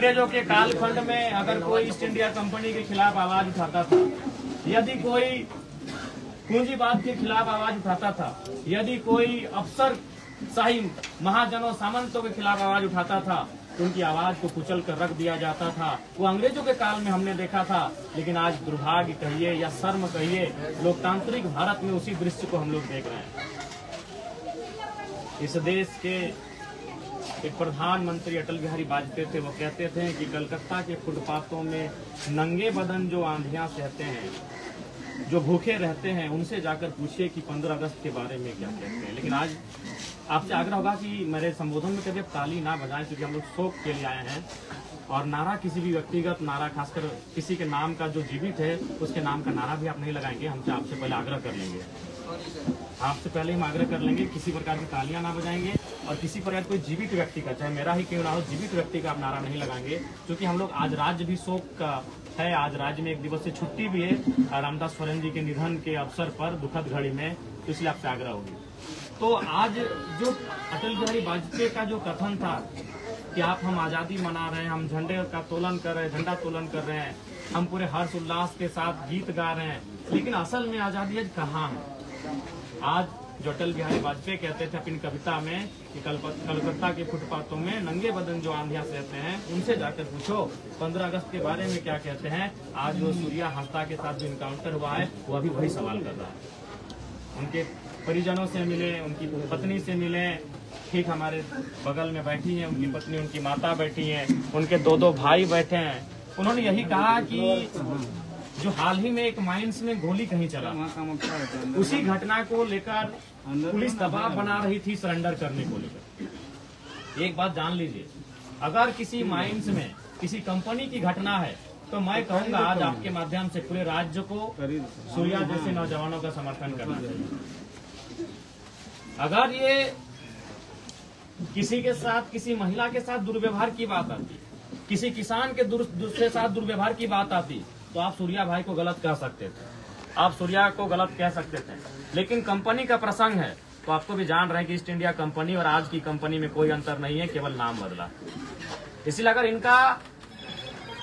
अंग्रेजों के कालखंड में अगर कोई ईस्ट इंडिया कंपनी के खिलाफ आवाज उठाता था, यदि कोई पूंजीवाद के खिलाफ आवाज उठाता था, यदि कोई अफसर शाही महाजनों सामंतों के खिलाफ आवाज उठाता था, तो उनकी आवाज को कुचल कर रख दिया जाता था। वो अंग्रेजों के काल में हमने देखा था, लेकिन आज दुर्भाग्य कहिए या शर्म कहिए, लोकतांत्रिक भारत में उसी दृश्य को हम लोग देख रहे हैं। इस देश के एक प्रधानमंत्री अटल बिहारी वाजपेयी थे, वो कहते थे कि कलकत्ता के फुटपाथों में नंगे बदन जो आंधियां सहते हैं, जो भूखे रहते हैं, उनसे जाकर पूछिए कि 15 अगस्त के बारे में क्या कहते हैं। लेकिन आज आपसे आग्रह होगा कि मेरे संबोधन में कभी ताली ना बजाएं, क्योंकि हम लोग शोक के लिए आए हैं और नारा किसी भी व्यक्तिगत नारा, खासकर किसी के नाम का जो जीवित है उसके नाम का नारा भी आप नहीं लगाएंगे। हमसे आपसे पहले आग्रह कर लेंगे, आपसे पहले हम आग्रह कर लेंगे, किसी प्रकार की तालियां ना बजाएंगे और किसी प्रकार कोई जीवित व्यक्ति का, चाहे मेरा ही क्यों ना हो, जीवित व्यक्ति का आप नारा नहीं लगाएंगे, क्योंकि हम लोग आज राज्य भी शोक का है। आज राज्य में एक दिवस से छुट्टी भी है रामदास सोरेन जी के निधन के अवसर पर, दुखद घड़ी में, तो इसलिए आपसे आग्रह होगी। तो आज जो अटल बिहारी वाजपेयी का जो कथन था कि हम आजादी मना रहे हैं, हम झंडे का तोलन कर रहे हैं, झंडा तोलन कर रहे हैं, हम पूरे हर्ष उल्लास के साथ गीत गा रहे हैं, लेकिन असल में आजादी आज कहाँ है? आज जो अटल बिहारी वाजपेयी कहते थे अपनी कविता में कि कलकत्ता के फुटपाथों में नंगे बदन जो आंधियां सहते हैं, उनसे जाकर पूछो 15 अगस्त के बारे में क्या कहते हैं। आज जो सूर्या हंसदा के साथ जो इनकाउंटर हुआ है, वो अभी वही सवाल कर रहा है। उनके परिजनों से मिले, उनकी पत्नी से मिले, ठीक हमारे बगल में बैठी हैं उनकी पत्नी, उनकी माता बैठी हैं, उनके 2 भाई बैठे हैं। उन्होंने यही कहा कि जो हाल ही में एक माइंस में गोली कहीं चला, उसी घटना को लेकर पुलिस दबाव बना रही थी सरेंडर करने को लेकर। एक बात जान लीजिए, अगर किसी माइंस में किसी कंपनी की घटना है, तो मैं कहूंगा आज आपके माध्यम से पूरे राज्य को सूर्या जैसे नौजवानों का समर्थन करना चाहिए। अगर ये किसी के साथ, किसी महिला के साथ दुर्व्यवहार की बात आती, किसी किसान के साथ दुर्व्यवहार की बात आती, तो आप सूर्या भाई को गलत कह सकते थे, आप सूर्या को गलत कह सकते थे। लेकिन कंपनी का प्रसंग है, तो आपको भी जान रहे हैं कि ईस्ट इंडिया कंपनी और आज की कंपनी में कोई अंतर नहीं है, केवल नाम बदला। इसलिए अगर इनका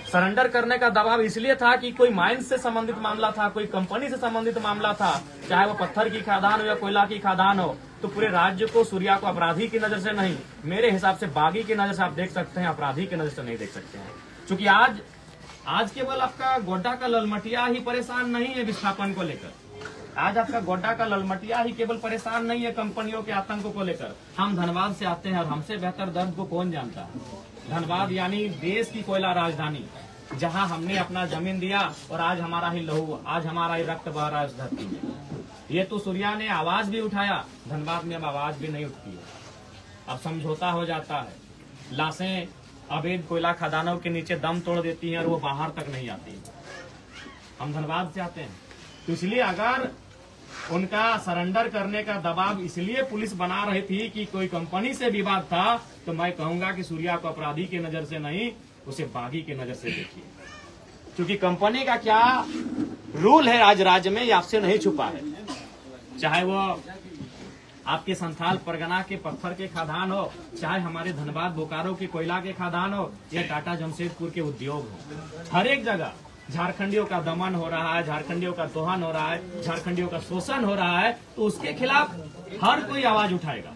सरेंडर करने का दबाव इसलिए था कि कोई माइंस से संबंधित मामला था, कोई कंपनी से संबंधित मामला था, चाहे वो पत्थर की खादान हो या कोयला की खादान हो, तो पूरे राज्य को सूर्या को अपराधी की नजर से नहीं, मेरे हिसाब से बागी की नजर से आप देख सकते हैं, अपराधी की नजर से नहीं देख सकते हैं। क्योंकि आज केवल आपका गोड्डा का ललमटिया ही परेशान नहीं है विस्थापन को लेकर, आज आपका गोड्डा का ललमटिया ही केवल परेशान नहीं है कंपनियों के आतंक को लेकर। हम धनबाद से आते हैं और हमसे बेहतर दर्द को कौन जानता है। धनबाद यानी देश की कोयला राजधानी, जहां हमने अपना जमीन दिया और आज हमारा ही लहू, आज हमारा ही रक्त बह रहा है उस धरती में। ये तो सूर्या ने आवाज भी उठाया, धनबाद में अब आवाज भी नहीं उठती है, अब समझौता हो जाता है। लाशें अवैध कोयला खदानों के नीचे दम तोड़ देती हैं और वो बाहर तक नहीं आती। हम धनबाद से आते हैं, तो इसलिए अगर उनका सरेंडर करने का दबाव इसलिए पुलिस बना रही थी कि कोई कंपनी से विवाद था, तो मैं कहूंगा कि सूर्या को अपराधी की नजर से नहीं, उसे बागी की नजर से देखिए। क्योंकि कंपनी का क्या रूल है आज राज्य में, ये आपसे नहीं छुपा है। चाहे वो आपके संथाल परगना के पत्थर के खादान हो, चाहे हमारे धनबाद बोकारो के कोयला के खादान हो, या टाटा जमशेदपुर के उद्योग हो, हर एक जगह झारखंडियों का दमन हो रहा है, झारखंडियों का दोहन हो रहा है, झारखंडियों का शोषण हो रहा है, तो उसके खिलाफ हर कोई आवाज उठाएगा।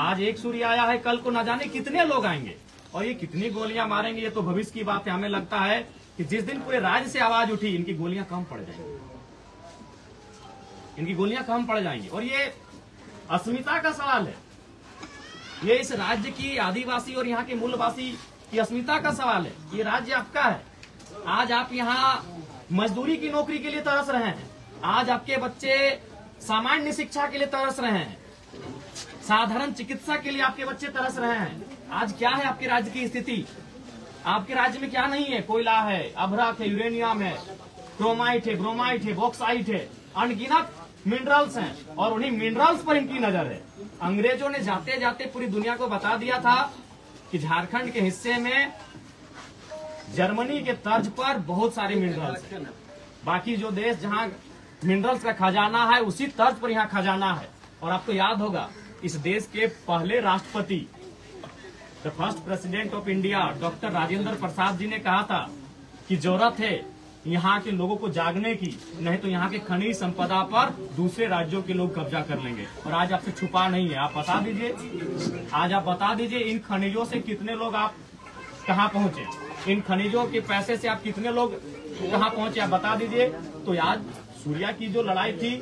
आज एक सूर्य आया है, कल को न जाने कितने लोग आएंगे और ये कितनी गोलियां मारेंगे, ये तो भविष्य की बात है। हमें लगता है कि जिस दिन पूरे राज्य से आवाज उठी, इनकी गोलियां कम पड़ जाएंगी, इनकी गोलियां कम पड़ जाएंगी। और ये अस्मिता का सवाल है, ये इस राज्य की आदिवासी और यहाँ के मूलवासी की अस्मिता का सवाल है। ये राज्य आपका है, आज आप यहाँ मजदूरी की नौकरी के लिए तरस रहे हैं, आज आपके बच्चे सामान्य शिक्षा के लिए तरस रहे हैं, साधारण चिकित्सा के लिए आपके बच्चे तरस रहे हैं। आज क्या है आपके राज्य की स्थिति? आपके राज्य में क्या नहीं है? कोयला है, अभ्रक है, यूरेनियम है, क्रोमाइट है, ब्रोमाइट है, बॉक्साइट है, अनगिनत मिनरल्स हैं और उन्हीं मिनरल्स पर इनकी नजर है। अंग्रेजों ने जाते जाते पूरी दुनिया को बता दिया था कि झारखंड के हिस्से में जर्मनी के तर्ज पर बहुत सारे मिनरल्स हैं, बाकी जो देश जहां मिनरल्स का खजाना है उसी तर्ज पर यहाँ खजाना है। और आपको याद होगा, इस देश के पहले राष्ट्रपति the first president of India doctor Rajendra Prasad ji ने कहा था कि जरूरत है यहाँ के लोगों को जागने की, नहीं तो यहाँ के खनिज संपदा पर दूसरे राज्यों के लोग कब्जा कर लेंगे। और आज आपसे छुपा नहीं है, आप बता दीजिए, आज आप बता दीजिए इन खनिजों से कितने लोग आप कहाँ पहुँचे, इन खनिजों के पैसे से आप कितने लोग कहाँ पहुँचे, आप बता दीजिए। तो आज सूर्या की जो लड़ाई थी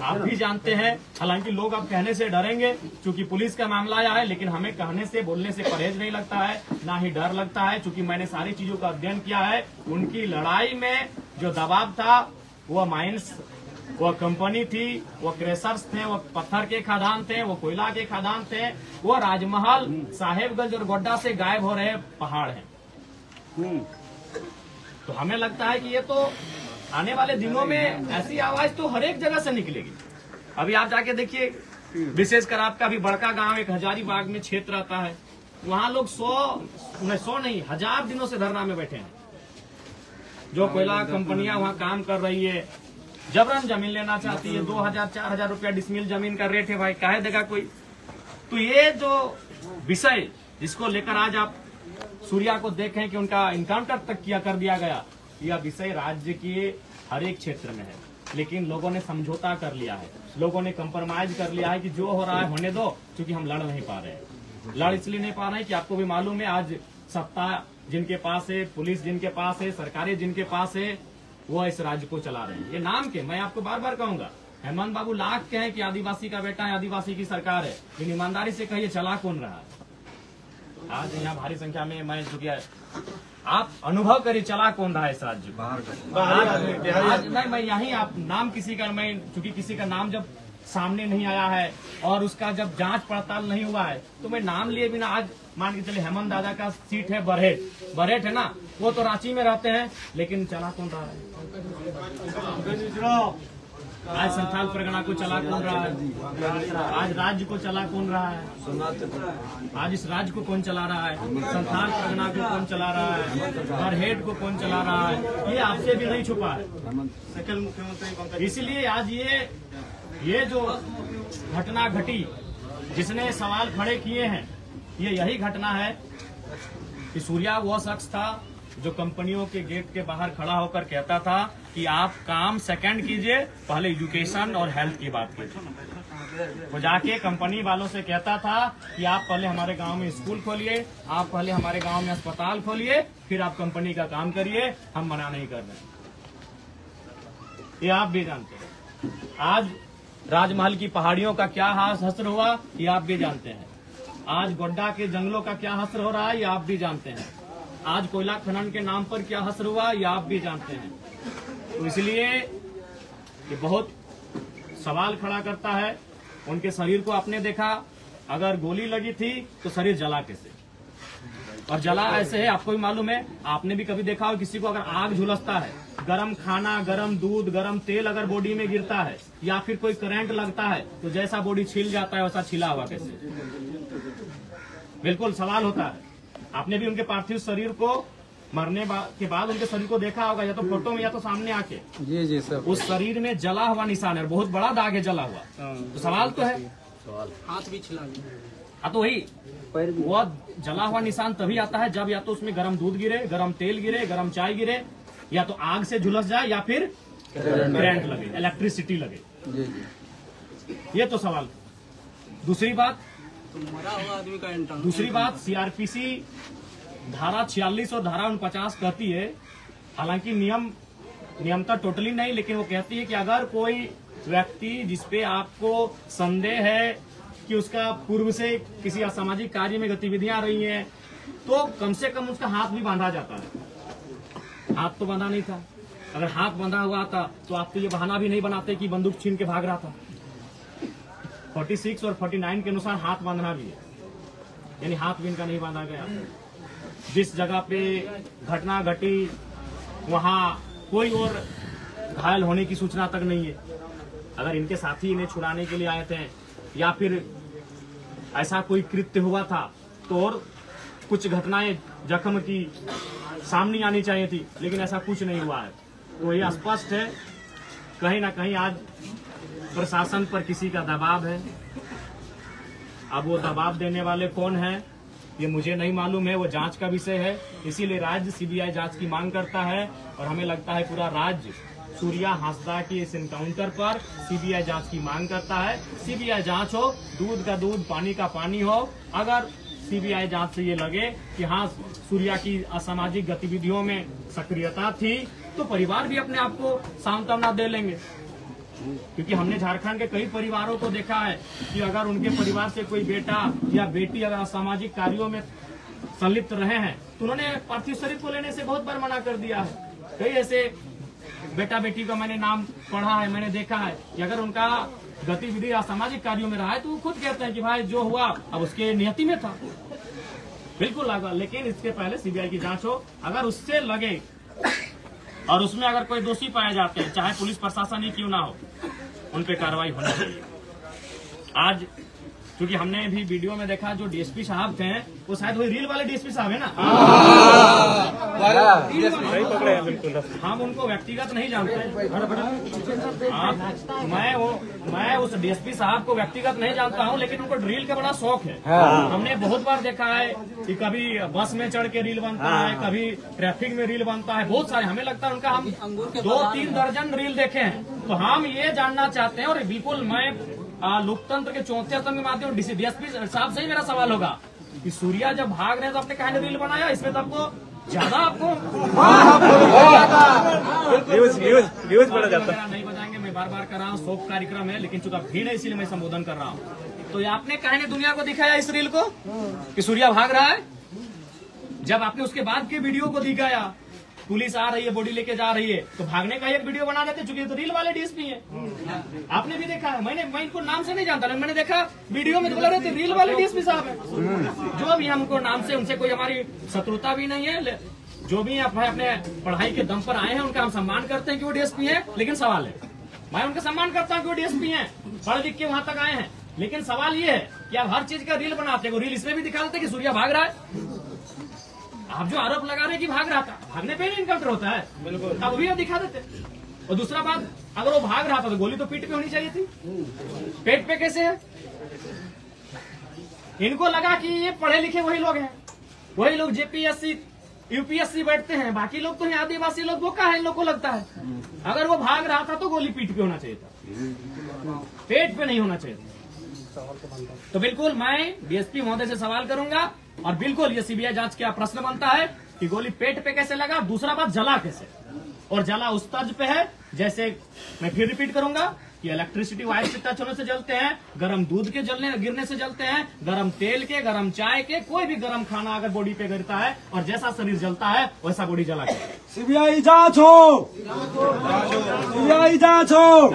आप भी जानते हैं, हालांकि लोग अब कहने से डरेंगे क्योंकि पुलिस का मामला आया है, लेकिन हमें कहने से बोलने से परहेज नहीं लगता है, ना ही डर लगता है, क्योंकि मैंने सारी चीजों का अध्ययन किया है। उनकी लड़ाई में जो दबाव था वो माइंस, वो कंपनी थी, वो क्रेशर्स थे, वो पत्थर के खदान थे, वो कोयला के खदान थे, वो राजमहल, साहेबगंज और गोड्डा से गायब हो रहे पहाड़ हैं। तो हमें लगता है कि ये तो आने वाले दिनों में ऐसी आवाज तो हर एक जगह से निकलेगी। अभी आप जाके देखिए, विशेषकर आपका भी बड़का गांव एक हजारीबाग में क्षेत्र आता है, वहाँ लोग 100 नहीं 1000 दिनों से धरना में बैठे हैं। जो कोयला कंपनियां वहाँ काम कर रही है, जबरन जमीन लेना चाहती है, 2000-4000 रुपया डिसमिल जमीन का रेट है भाई, काहे देगा कोई। तो ये जो विषय जिसको लेकर आज आप सूर्या को देखें कि उनका इनकाउंटर तक किया कर दिया गया, यह विषय राज्य के हर एक क्षेत्र में है, लेकिन लोगों ने समझौता कर लिया है, लोगों ने कंप्रोमाइज कर लिया है कि जो हो रहा है होने दो, क्योंकि हम लड़ नहीं पा रहे हैं। लड़ इसलिए नहीं पा रहे हैं कि आपको भी मालूम है, आज सत्ता जिनके पास है, पुलिस जिनके पास है, सरकारें जिनके पास है, वो इस राज्य को चला रहे हैं। ये नाम के मैं आपको बार बार कहूंगा, हेमंत बाबू लाख के हैं कि आदिवासी का बेटा है, आदिवासी की सरकार है, लेकिन ईमानदारी से कहिए चला कौन रहा है। आज यहाँ भारी संख्या में मैं चुकी है, आप अनुभव करिए चला कौन रहा है इस राज्य को। आज नहीं, मैं यही आप नाम किसी का, मैं चूंकि किसी का नाम जब सामने नहीं आया है और उसका जब जांच पड़ताल नहीं हुआ है, तो मैं नाम लिए बिना आज मान के चले हेमंत दादा का सीट है बरहेट है ना, वो तो रांची में रहते हैं, लेकिन चला कौन रहा है। आज संथाल परगना को चला कौन रहा है, आज राज्य को चला कौन रहा है, आज इस राज्य को कौन चला रहा है, संथाल परगना को कौन चला रहा है, बरहेट को कौन चला रहा है, ये आपसे भी नहीं छुपा है। सेकंड मुख्यमंत्री, इसलिए आज ये जो घटना घटी, जिसने सवाल खड़े किए हैं, ये यही घटना है कि सूर्या वो शख्स था जो कंपनियों के गेट के बाहर खड़ा होकर कहता था कि आप काम सेकंड कीजिए, पहले एजुकेशन और हेल्थ की बात कीजिए। वो जाके कंपनी वालों से कहता था कि आप पहले हमारे गांव में स्कूल खोलिए, आप पहले हमारे गांव में अस्पताल खोलिए, फिर आप कंपनी का काम करिए, हम मना नहीं कर रहे। ये आप भी जानते हैं। आज राजमहल की पहाड़ियों का क्या हश्र हुआ, ये आप भी जानते हैं। आज गोड्डा के जंगलों का क्या हश्र हो रहा है, ये आप भी जानते हैं। आज कोयला खनन के नाम पर क्या हश्र हुआ, ये आप भी जानते हैं। तो इसलिए ये बहुत सवाल खड़ा करता है। उनके शरीर को आपने देखा, अगर गोली लगी थी तो शरीर जला कैसे, और जला ऐसे है, आपको भी मालूम है, आपने भी कभी देखा हो किसी को अगर आग झुलसता है, गरम खाना, गरम दूध, गरम तेल अगर बॉडी में गिरता है या फिर कोई करंट लगता है तो जैसा बॉडी छिल जाता है वैसा छिला हुआ कैसे, बिल्कुल सवाल होता है। आपने भी उनके पार्थिव शरीर को मरने के बाद उनके शरीर को देखा होगा, या तो फोटो में या तो सामने आके। जी सर। उस शरीर में जला हुआ निशान है, बहुत बड़ा दाग है जला हुआ। तो सवाल तो है, हाथ भी छिला, हाँ तो वही वो जला हुआ निशान तभी आता है जब या तो उसमें गरम दूध गिरे, गरम तेल गिरे, गरम चाय गिरे, या तो आग से झुलस जाए या फिर करंट लगे, इलेक्ट्रिसिटी लगे। ये तो सवाल। दूसरी बात सीआरपीसी धारा 46 और धारा 49 कहती है, हालांकि नियमता टोटली नहीं, लेकिन वो कहती है कि अगर कोई व्यक्ति जिसपे आपको संदेह है कि उसका पूर्व से किसी असामाजिक कार्य में गतिविधियां रही हैं, तो कम से कम उसका हाथ भी बांधा जाता है। हाथ तो बांधा नहीं था, अगर हाथ बांधा हुआ था तो आप तो ये बहाना भी नहीं बनाते कि बंदूक छीन के भाग रहा था। 46 और 49 के अनुसार हाथ बांधना भी है, यानी हाथ भी इनका नहीं बांधा गया। जिस जगह पे घटना घटी वहां कोई और घायल होने की सूचना तक नहीं है। अगर इनके साथी इन्हें छुड़ाने के लिए आए थे या फिर ऐसा कोई कृत्य हुआ था तो और कुछ घटनाएं जख्म की सामने आनी चाहिए थी, लेकिन ऐसा कुछ नहीं हुआ है। तो ये स्पष्ट है कहीं ना कहीं आज प्रशासन पर किसी का दबाव है। अब वो दबाव देने वाले कौन हैं ये मुझे नहीं मालूम है, वो जांच का विषय है। इसीलिए राज्य सीबीआई जांच की मांग करता है और हमें लगता है पूरा राज्य सूर्या हांसदा की इस इनकाउंटर पर सीबीआई जांच की मांग करता है। सीबीआई जांच हो, दूध का दूध पानी का पानी हो। अगर सीबीआई जांच से ये लगे कि हाँ सूर्या की असामाजिक गतिविधियों में सक्रियता थी, तो परिवार भी अपने आप को सांत्वना दे लेंगे। क्योंकि हमने झारखंड के कई परिवारों को देखा है कि अगर उनके परिवार से कोई बेटा या बेटी अगर असामाजिक कार्यों में संलिप्त रहे हैं तो उन्होंने पार्थिव शरीर को लेने से बहुत बार मना कर दिया है। कई ऐसे बेटा बेटी का मैंने नाम पढ़ा है, मैंने देखा है कि अगर उनका गतिविधि असामाजिक कार्यों में रहा है तो वो खुद कहते हैं कि भाई जो हुआ अब उसके नियति में था, बिल्कुल लगा। लेकिन इसके पहले सीबीआई की जांच हो, अगर उससे लगे और उसमें अगर कोई दोषी पाए जाते हैं, चाहे पुलिस प्रशासन ही क्यों ना हो, उन पे कार्रवाई होनी चाहिए। आज क्योंकि हमने भी वीडियो में देखा जो डीएसपी साहब थे वो शायद वही रील वाले डीएसपी साहब है ना। हम उनको व्यक्तिगत नहीं जानते। मैं उस डीएसपी साहब को व्यक्तिगत नहीं जानता हूं, लेकिन उनको रील का बड़ा शौक है। हमने बहुत बार देखा है कि कभी बस में चढ़ के रील बनता है, कभी ट्रैफिक में रील बनता है, बहुत सारे। हमें लगता है उनका हम 2-3 दर्जन रील देखे हैं। तो हम ये जानना चाहते हैं, और बिल्कुल मैं लोकतंत्र के चौथे स्तंभ के माध्यम डीएसपी साहब से ही मेरा सवाल होगा कि सूर्या जब भाग रहे हैं तो आपने कहा रील बनाया, इसमें तो आपको ज्यादा आपको न्यूज पड़ा जाता। नहीं बताएंगे, मैं बार बार कर रहा हूँ, शोक कार्यक्रम है, लेकिन चूंकि भीड़ है इसीलिए मैं संबोधन कर रहा हूँ। तो आपने कहा दुनिया को दिखाया इस रील को कि सूर्या भाग रहा है। जब आपने उसके बाद के वीडियो को दिखाया, पुलिस आ रही है, बॉडी लेके जा रही है, तो भागने का एक वीडियो बना देते, चूंकि तो रील वाले डीएसपी हैं। आपने भी देखा है, मैं इनको नाम से नहीं जानता, लेकिन मैंने देखा वीडियो में बोला रहते रील वाले डीएसपी साहब है। जो भी हमको नाम से उनसे कोई हमारी शत्रुता भी नहीं है, जो भी अपने पढ़ाई के दम पर आए हैं उनका हम सम्मान करते हैं कि वो डीएसपी है। लेकिन सवाल है, मैं उनका सम्मान करता हूँ कि वो डीएसपी है, पढ़ लिख के वहां तक आए हैं। लेकिन सवाल ये है कि आप हर चीज का रील बनाते हैं, वो रील इसमें भी दिखा देते कि सूर्या भाग रहा है। आप जो आरोप लगा रहे हैं कि भाग रहा था, भागने पे ही इनकाउंटर होता है, बिल्कुल अब भी दिखा देते। और दूसरा बात, अगर वो भाग रहा था तो गोली तो पीठ पे होनी चाहिए थी, पेट पे कैसे है? इनको लगा कि ये पढ़े लिखे वही लोग हैं, वही लोग जेपीएससी यूपीएससी बैठते हैं, बाकी लोग तो यहाँ आदिवासी लोग बोका है, इन लोग को लगता है। अगर वो भाग रहा था तो गोली पीठ पे होना चाहिए था, पेट पे नहीं होना चाहिए था। तो बिल्कुल मैं डीएसपी महोदय से सवाल करूंगा, और बिल्कुल ये सीबीआई जांच का प्रश्न बनता है कि गोली पेट पे कैसे लगा। दूसरा बात, जला कैसे, और जला उस तर्ज पे है जैसे, मैं फिर रिपीट करूंगा कि इलेक्ट्रिसिटी वायर से टच होने से जलते हैं, गर्म दूध के गिरने से जलते हैं, गर्म तेल के, गर्म चाय के, कोई भी गर्म खाना अगर बॉडी पे गिरता है और जैसा शरीर जलता है वैसा बॉडी जला के। सीबीआई जांच हो, सीबीआई जांच हो।